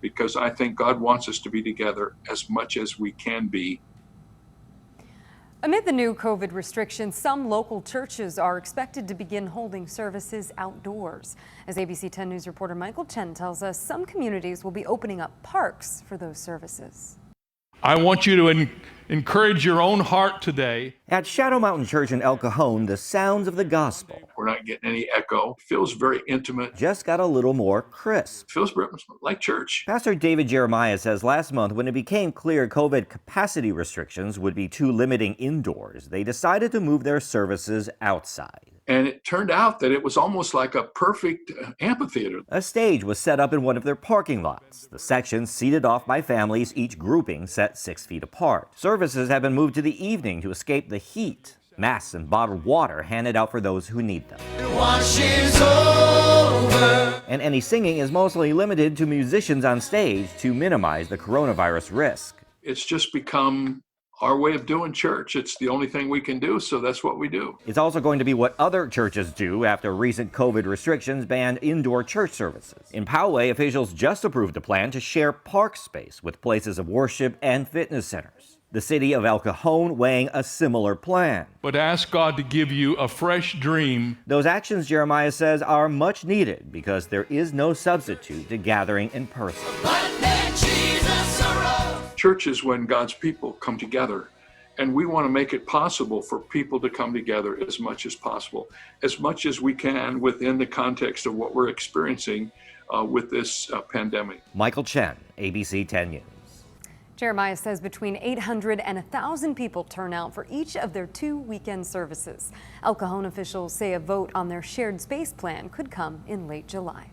because I think God wants us to be together as much as we can be. Amid the new COVID restrictions, some local churches are expected to begin holding services outdoors. As ABC 10 News reporter Michael Chen tells us, some communities will be opening up parks for those services. I want you to encourage your own heart today. At Shadow Mountain Church in El Cajon, the sounds of the gospel. We're not getting any echo. It feels very intimate. Just got a little more crisp. It feels like church. Pastor David Jeremiah says last month, when it became clear COVID capacity restrictions would be too limiting indoors, they decided to move their services outside. And it turned out that it was almost like a perfect amphitheater. A stage was set up in one of their parking lots. The sections seated off by families, each grouping set 6 feet apart. Services have been moved to the evening to escape the heat. Masks and bottled water handed out for those who need them. And any singing is mostly limited to musicians on stage to minimize the coronavirus risk. It's just become our way of doing church. It's the only thing we can do, so that's what we do. It's also going to be what other churches do after recent COVID restrictions banned indoor church services. In Poway, officials just approved a plan to share park space with places of worship and fitness centers. The city of El Cajon weighing a similar plan. But ask God to give you a fresh dream. Those actions, Jeremiah says, are much needed because there is no substitute to gathering in person. Church is when God's people come together, and we want to make it possible for people to come together as much as we can within the context of what we're experiencing with this pandemic. Michael Chen, ABC 10 News. Jeremiah says between 800 and 1,000 people turn out for each of their 2 weekend services. El Cajon officials say a vote on their shared space plan could come in late July.